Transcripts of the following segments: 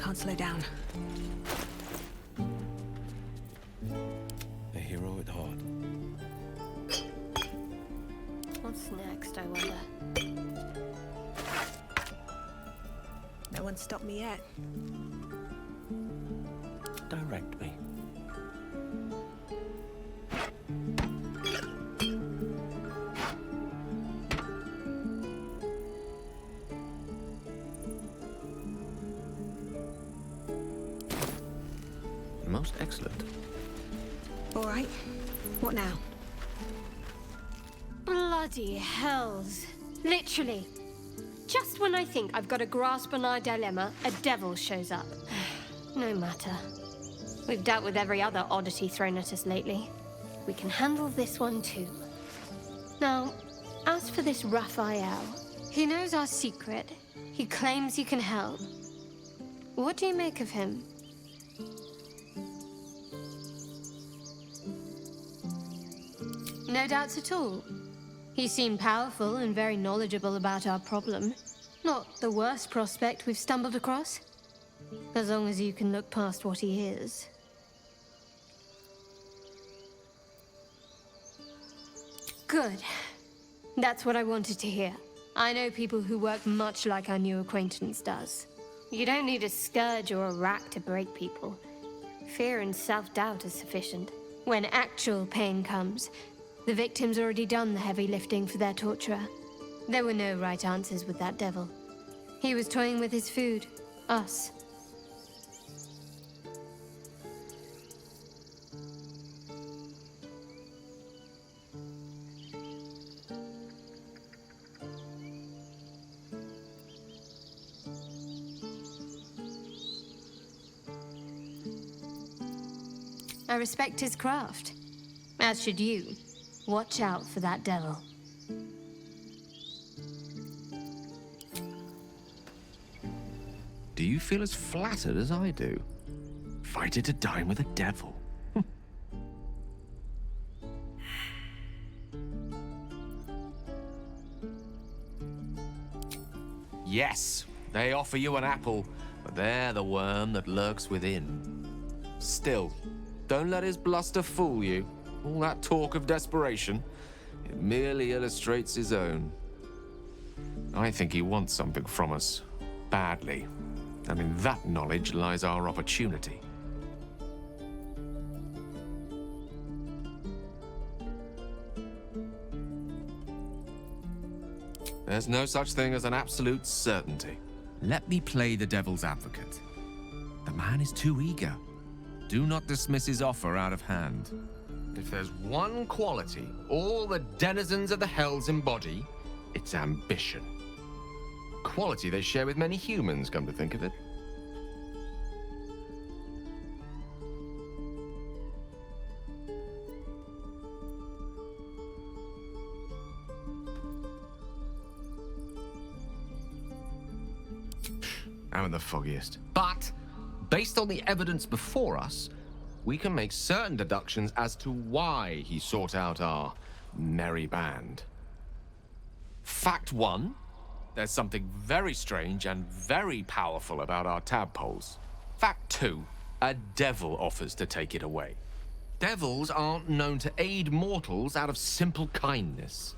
can't slow down. A hero at heart. What's next, I wonder? No one's stopped me yet. Direct me. Most excellent. All right. What now? Bloody hells. Literally. Just when I think I've got a grasp on our dilemma, a devil shows up. No matter. We've dealt with every other oddity thrown at us lately. We can handle this one too. Now, as for this Raphael, he knows our secret. He claims he can help. What do you make of him? No doubts at all. He seemed powerful and very knowledgeable about our problem. Not the worst prospect we've stumbled across. As long as you can look past what he is. Good. That's what I wanted to hear. I know people who work much like our new acquaintance does. You don't need a scourge or a rack to break people. Fear and self-doubt is sufficient. When actual pain comes, the victim's already done the heavy lifting for their torturer. There were no right answers with that devil. He was toying with his food. Us. I respect his craft. As should you. Watch out for that devil. Do you feel as flattered as I do? Invited to dine with a devil. Yes, they offer you an apple, but they're the worm that lurks within. Still, don't let his bluster fool you. All that talk of desperation, it merely illustrates his own. I think he wants something from us, badly. And in that knowledge lies our opportunity. There's no such thing as an absolute certainty. Let me play the devil's advocate. The man is too eager. Do not dismiss his offer out of hand. If there's one quality all the denizens of the hells embody, it's ambition. Quality they share with many humans, come to think of it. I'm the foggiest. But, based on the evidence before us, we can make certain deductions as to why he sought out our merry band. Fact one, there's something very strange and very powerful about our tadpoles. Fact two, a devil offers to take it away. Devils aren't known to aid mortals out of simple kindness.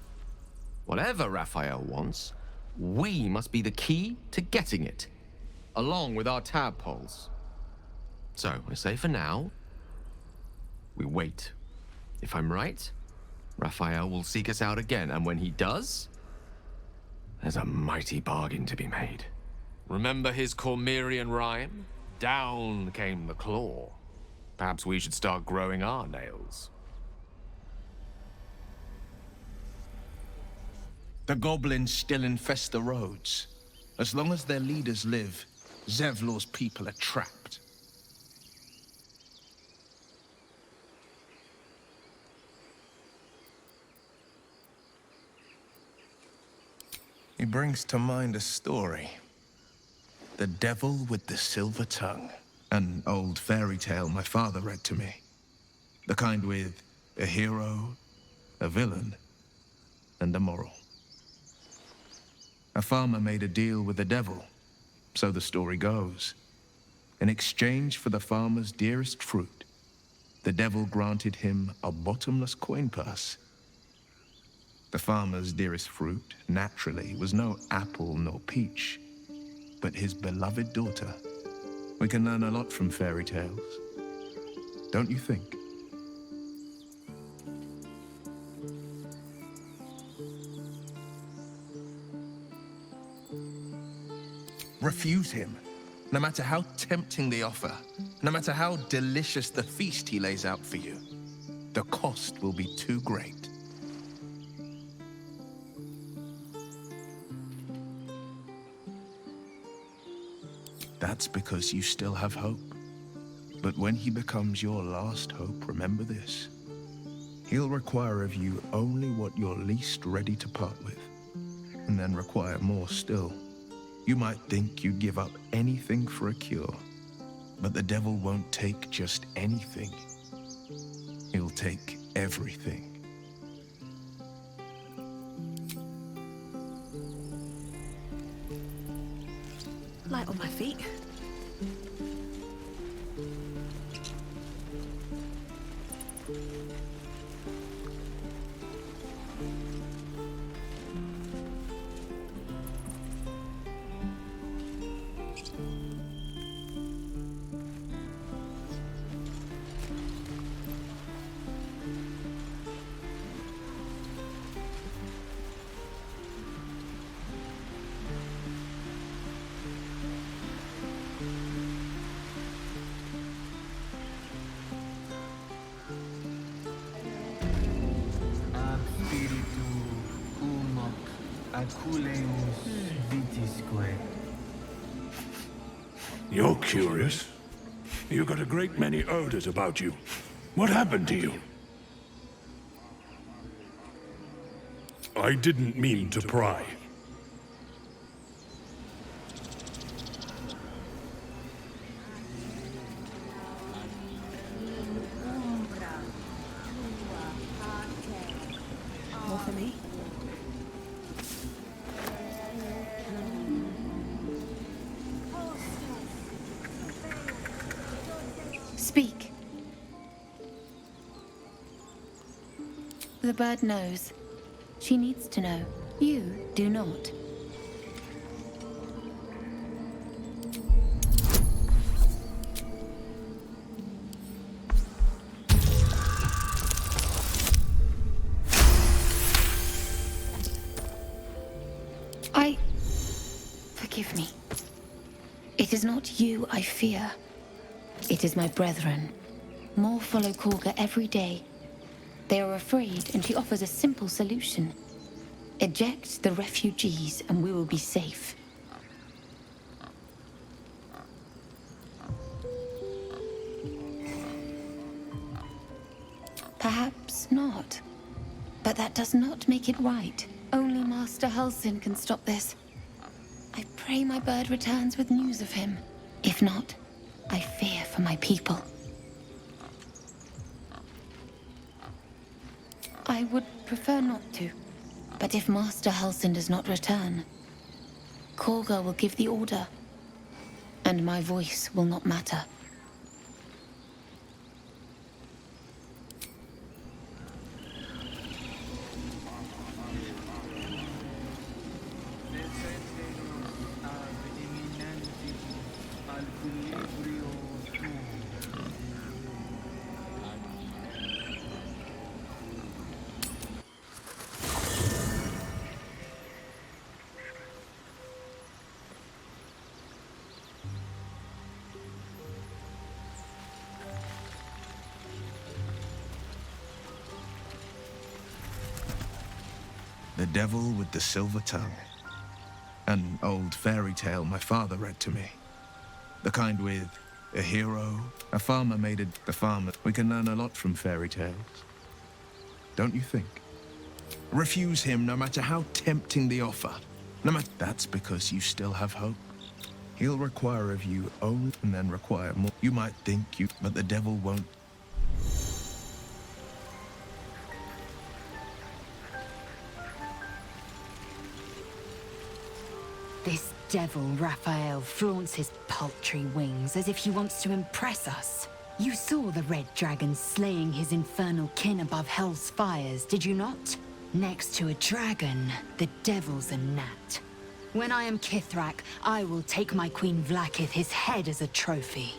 Whatever Raphael wants, we must be the key to getting it, along with our tadpoles. So, I say for now, we wait. If I'm right, Raphael will seek us out again, and when he does, there's a mighty bargain to be made. Remember his Cormyrean rhyme? Down came the claw. Perhaps we should start growing our nails. The goblins still infest the roads. As long as their leaders live, Zevlor's people are trapped. He brings to mind a story. The Devil with the Silver Tongue. An old fairy tale my father read to me. The kind with a hero, a villain, and a moral. A farmer made a deal with the devil, so the story goes. In exchange for the farmer's dearest fruit, the devil granted him a bottomless coin purse. The farmer's dearest fruit, naturally, was no apple nor peach, but his beloved daughter. We can learn a lot from fairy tales, don't you think? Refuse him, no matter how tempting the offer, no matter how delicious the feast he lays out for you. The cost will be too great. That's because you still have hope. But when he becomes your last hope, remember this. He'll require of you only what you're least ready to part with, and then require more still. You might think you'd give up anything for a cure, but the devil won't take just anything. He'll take everything. Light on my feet. You're curious. You got a great many odors about you. What happened to you? I didn't mean to pry. More for me? Speak. The bird knows. She needs to know. You do not. Forgive me. It is not you I fear. It is my brethren. More follow Korga every day. They are afraid, and she offers a simple solution. Eject the refugees, and we will be safe. Perhaps not. But that does not make it right. Only Master Halsin can stop this. I pray my bird returns with news of him. If not, I fear for my people. I would prefer not to. But if Master Halsin does not return, Korga will give the order, and my voice will not matter. The Devil with the Silver Tongue. An old fairy tale my father read to me. The kind with a hero, a farmer made it. The farmer. We can learn a lot from fairy tales. Don't you think? Refuse him no matter how tempting the offer. No matter. That's because you still have hope. He'll require of you only and then require more. You might think you, but the devil won't. This devil Raphael flaunts his paltry wings as if he wants to impress us. You saw the red dragon slaying his infernal kin above hell's fires, did you not? Next to a dragon, the devil's a gnat. When I am Kithrak, I will take my Queen Vlaakith his head as a trophy.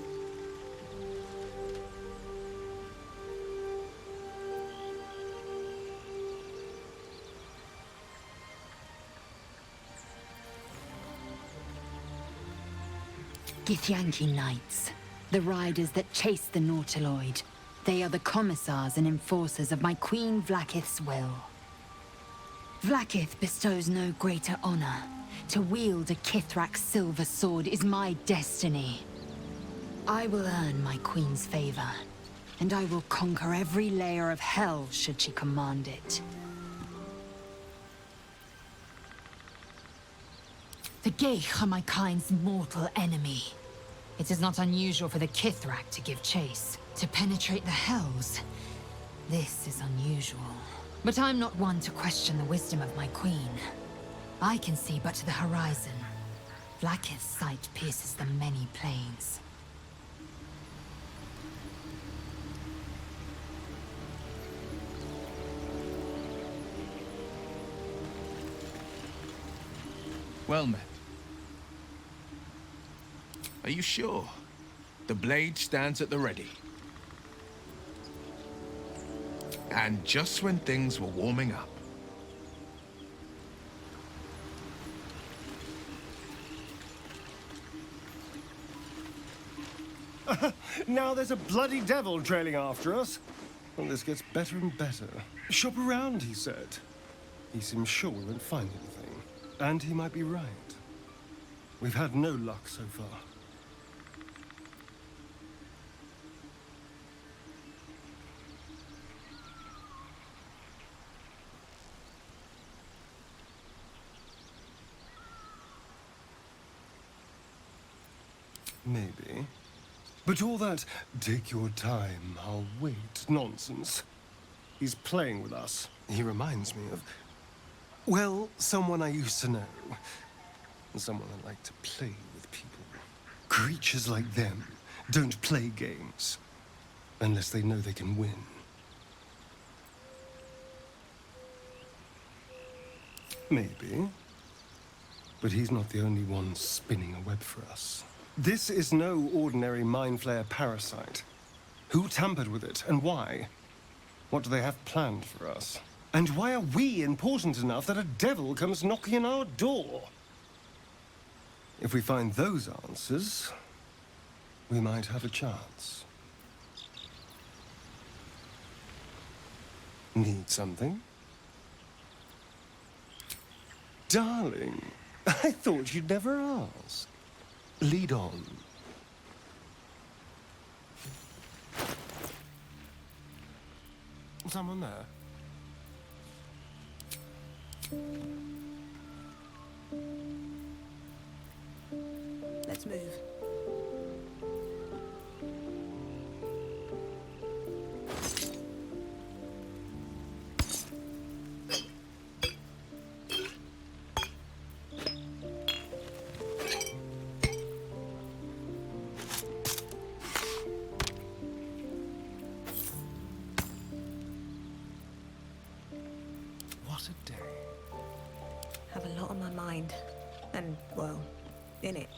Githyanki Knights, the riders that chase the Nautiloid. They are the commissars and enforcers of my Queen Vlaakith's will. Vlaakith bestows no greater honor. To wield a Kithrak's silver sword is my destiny. I will earn my Queen's favor, and I will conquer every layer of hell should she command it. The Geich are my kind's mortal enemy. It is not unusual for the Kithrak to give chase, to penetrate the hells. This is unusual. But I'm not one to question the wisdom of my queen. I can see but to the horizon. Vlaakith's sight pierces the many planes. Well met. Are you sure? The blade stands at the ready. And just when things were warming up. Now there's a bloody devil trailing after us. Well, this gets better and better. Shop around, he said. He seems sure we won't find anything. And he might be right. We've had no luck so far. Maybe. But all that, take your time, I'll wait, nonsense. He's playing with us. He reminds me of, well, someone I used to know. Someone I like to play with people. Creatures like them don't play games unless they know they can win. Maybe. But he's not the only one spinning a web for us. This is no ordinary Mind Flayer parasite. Who tampered with it, and why? What do they have planned for us? And why are we important enough that a devil comes knocking on our door? If we find those answers, we might have a chance. Need something? Darling, I thought you'd never ask. Lead on. Someone there? Let's move. What a day. Have a lot on my mind. And, well, in it.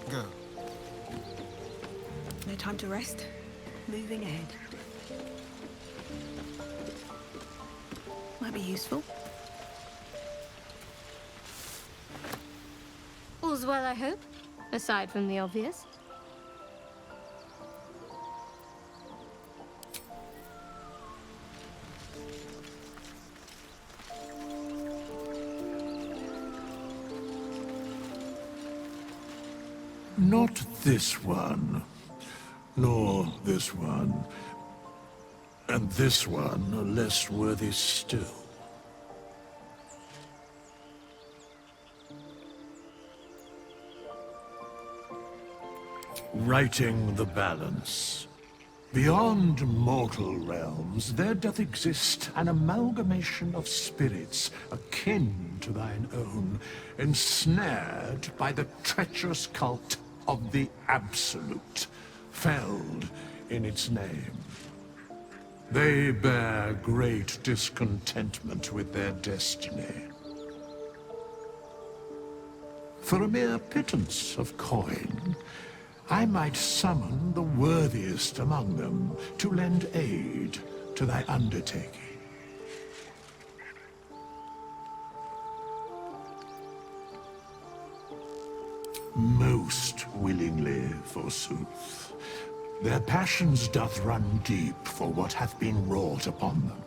Go. No time to rest. Moving ahead. Might be useful. All's well, I hope, aside from the obvious. Not this one. nor this one. And this one are less worthy still. Righting the balance. Beyond mortal realms, there doth exist an amalgamation of spirits akin to thine own, ensnared by the treacherous cult of the Absolute, felled in its name. They bear great discontentment with their destiny. For a mere pittance of coin, I might summon the worthiest among them to lend aid to thy undertaking. Most willingly, forsooth. Their passions doth run deep for what hath been wrought upon them.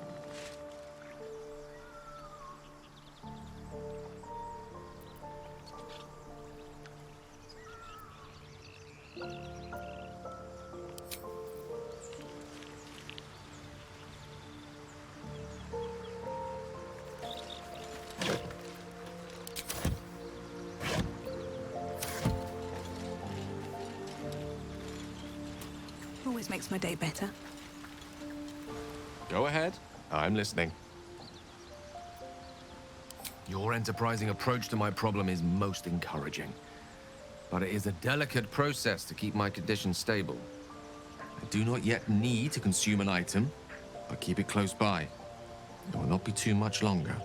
Always makes my day better. Go ahead. I'm listening. Your enterprising approach to my problem is most encouraging. But it is a delicate process to keep my condition stable. I do not yet need to consume an item, but keep it close by. It will not be too much longer.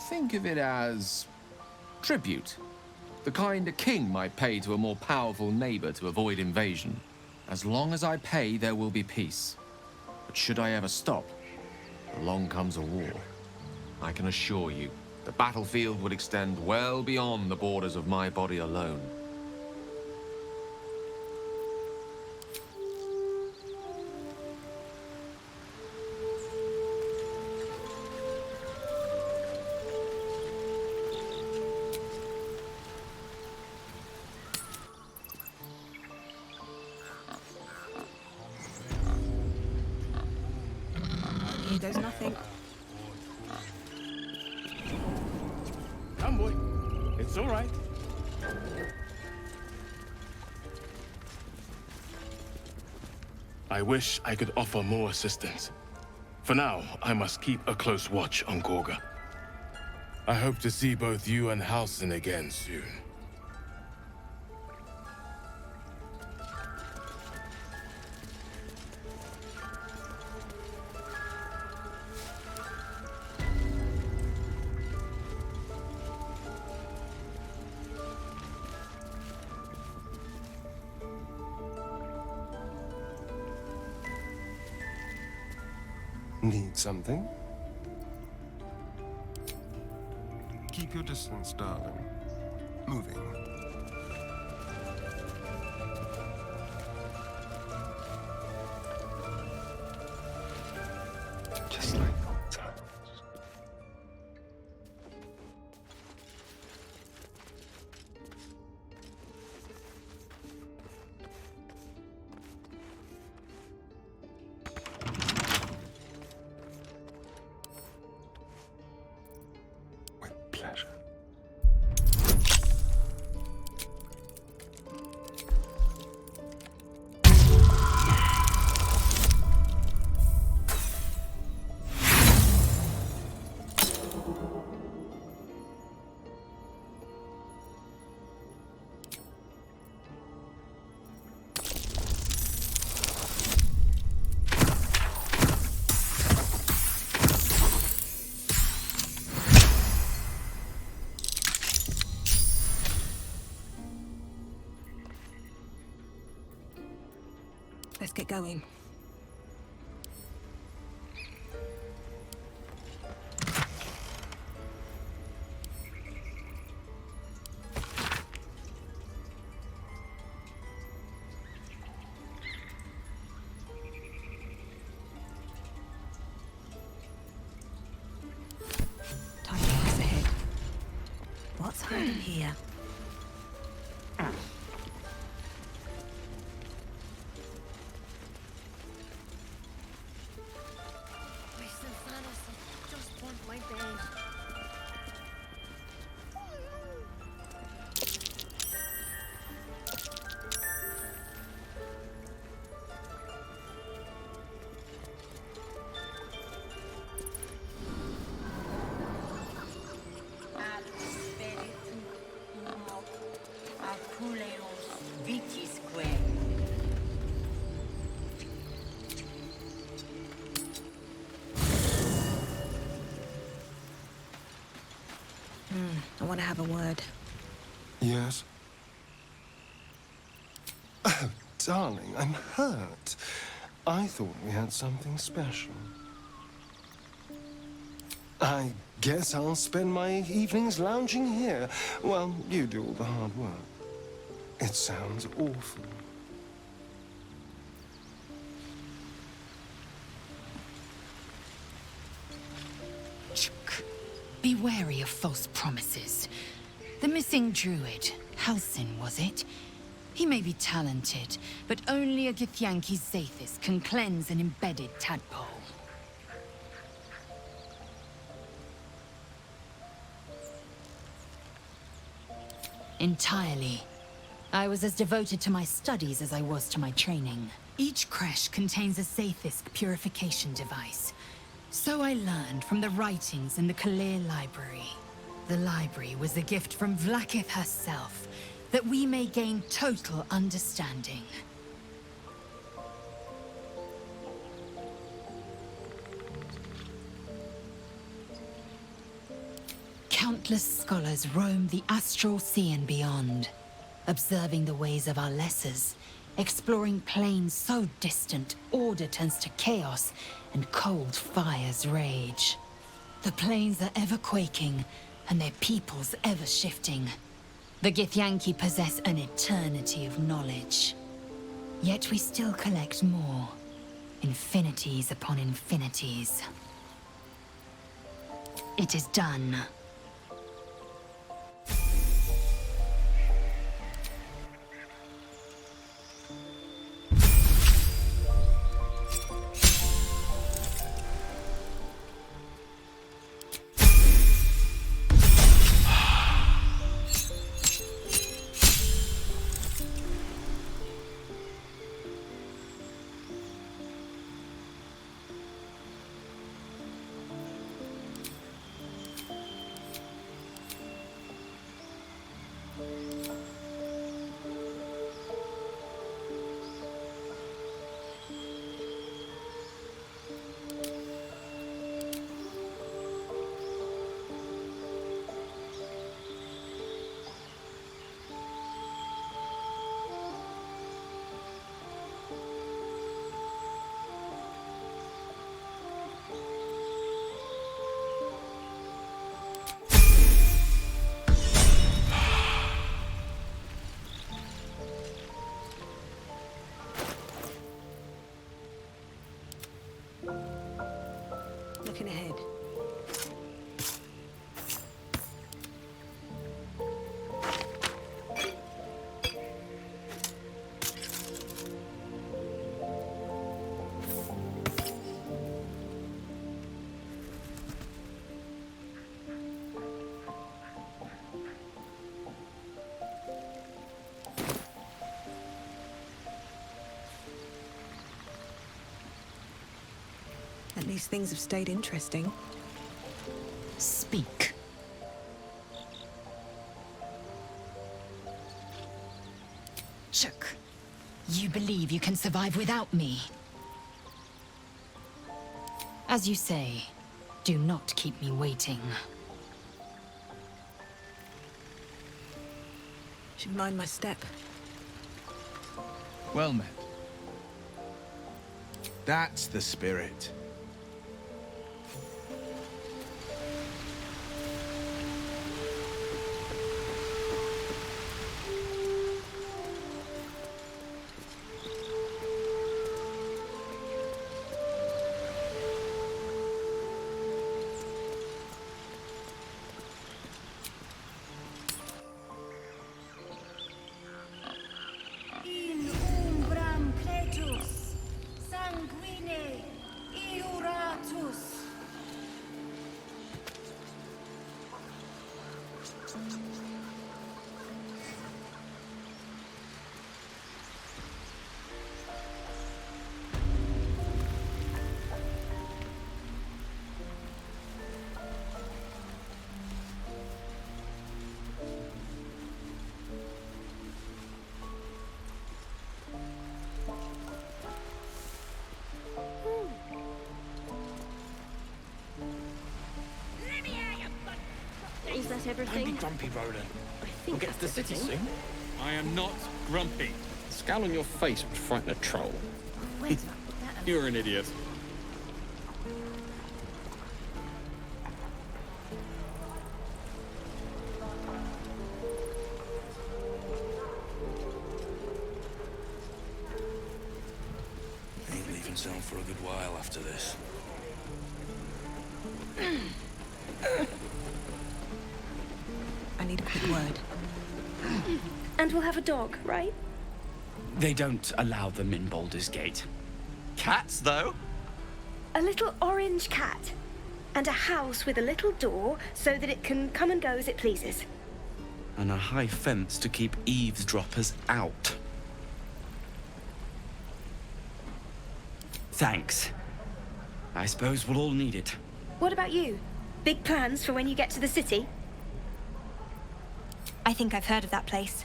Think of it as tribute. The kind a king might pay to a more powerful neighbor to avoid invasion. As long as I pay, there will be peace. But should I ever stop, along comes a war. I can assure you, the battlefield would extend well beyond the borders of my body alone. Here goes nothing. Come, boy. It's all right. I wish I could offer more assistance. For now, I must keep a close watch on Gorga. I hope to see both you and Halsin again soon. Need something? Keep your distance, darling. Moving. Just like old times. With pleasure. Let's get going. Time to pass ahead. Here. I want to have a word. Yes? Oh, darling, I'm hurt. I thought we had something special. I guess I'll spend my evenings lounging here while you do all the hard work. It sounds awful. Be wary of false promises. The missing druid, Halsin, was it? He may be talented, but only a Githyanki Zathis can cleanse an embedded tadpole. Entirely. I was as devoted to my studies as I was to my training. Each creche contains a Zathisk purification device. So I learned from the writings in the Kalir Library. The library was a gift from Vlaakith herself, that we may gain total understanding. Countless scholars roam the astral sea and beyond, observing the ways of our lessers, exploring planes so distant, order turns to chaos, and cold fires rage. The planes are ever quaking, and their peoples ever shifting. The Githyanki possess an eternity of knowledge. Yet we still collect more. Infinities upon infinities. It is done. Looking ahead. At least things have stayed interesting. Speak. Shook. You believe you can survive without me? As you say, do not keep me waiting. Should mind my step. Well met. That's the spirit. everything? Don't be grumpy, Roland. I think We'll get to the that's city everything. soon. I am not grumpy. The scowl on your face would frighten a troll. Where's that? You're an idiot. Ain't leaving town for a good while after this. I need a quick word. And we'll have a dog, right? They don't allow them in Baldur's Gate. Cats, though? A little orange cat. And a house with a little door so that it can come and go as it pleases. And a high fence to keep eavesdroppers out. Thanks. I suppose we'll all need it. What about you? Big plans for when you get to the city? I think I've heard of that place.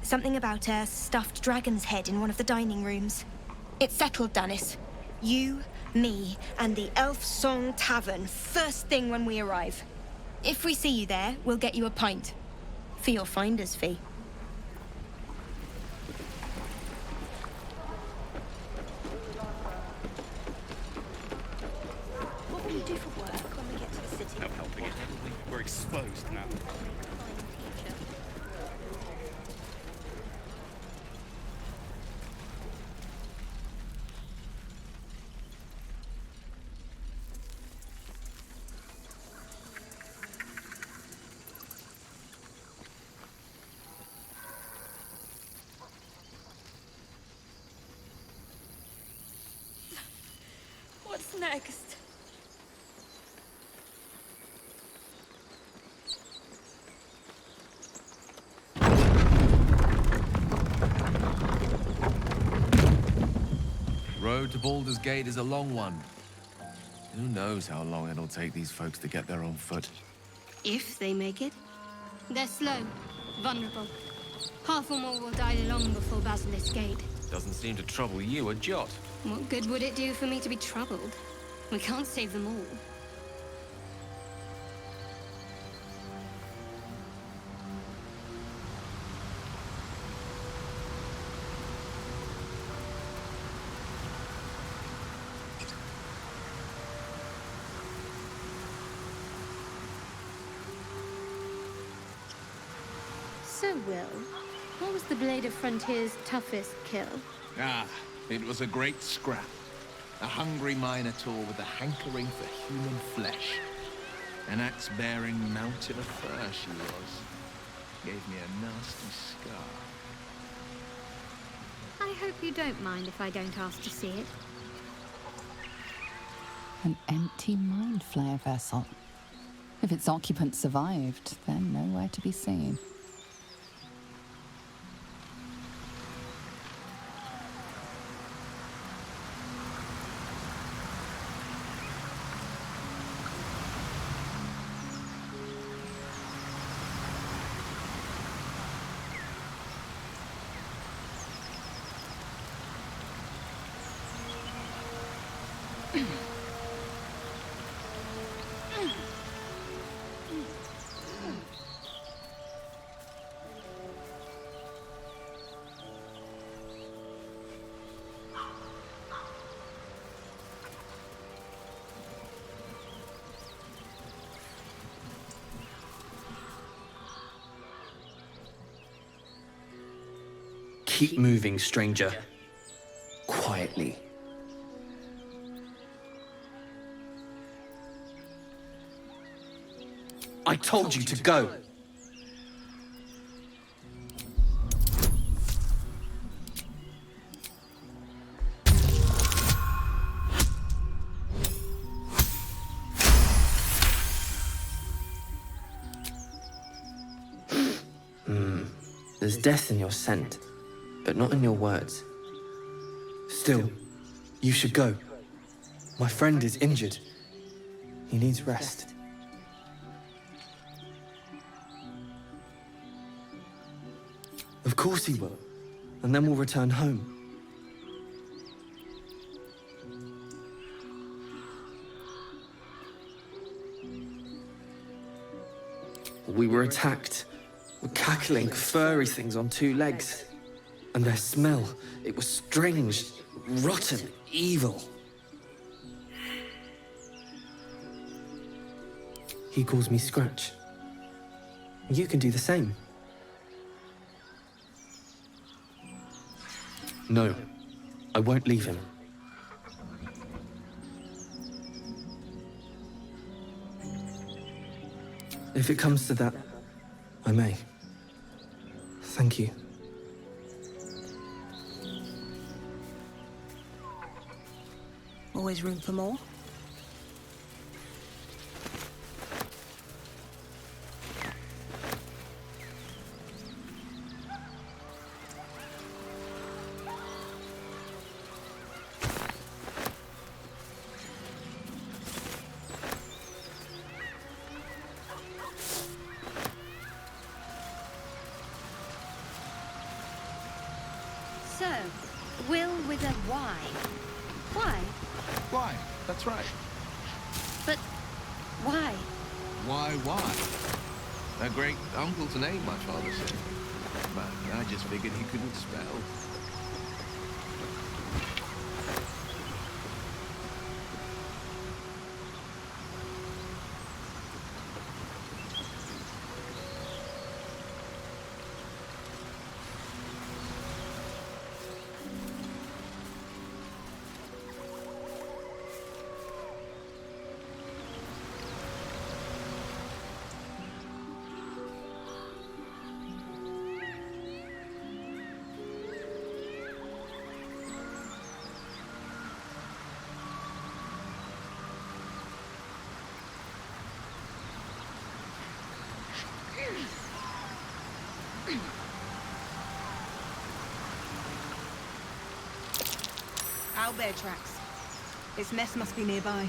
Something about a stuffed dragon's head in one of the dining rooms. It's settled, Dennis. You, me, and the Elf Song Tavern first thing when we arrive. If we see you there, we'll get you a pint. For your finder's fee. What will you do for work when we get to the city? No helping it. We're exposed now. What's next? Road to Baldur's Gate is a long one. Who knows how long it'll take these folks to get there on foot. If they make it. They're slow, vulnerable. Half or more will die long before Basilisk Gate. Doesn't seem to trouble you a jot. What good would it do for me to be troubled? We can't save them all. So, Will, what was the Blade of Frontier's toughest kill? Ah, it was a great scrap. A hungry minotaur with a hankering for human flesh. An axe-bearing mountain of fur she was. Gave me a nasty scar. I hope you don't mind if I don't ask to see it. An empty mind flayer vessel. If its occupant survived, then nowhere to be seen. Keep moving, stranger. Quietly. I told you to go. There's death in your scent, but not in your words. Still, you should go. My friend is injured. He needs rest. Of course he will. And then we'll return home. We were attacked. Cackling, furry things on 2 legs. And their smell, it was strange, rotten, evil. He calls me Scratch. You can do the same. No, I won't leave him. If it comes to that, I may. Thank you. Always room for more? So, Will with a Y. Why? Why? That's right. But why? Why? A great uncle's name, my father said. But I just figured he couldn't spell. Owlbear tracks. Its nest must be nearby.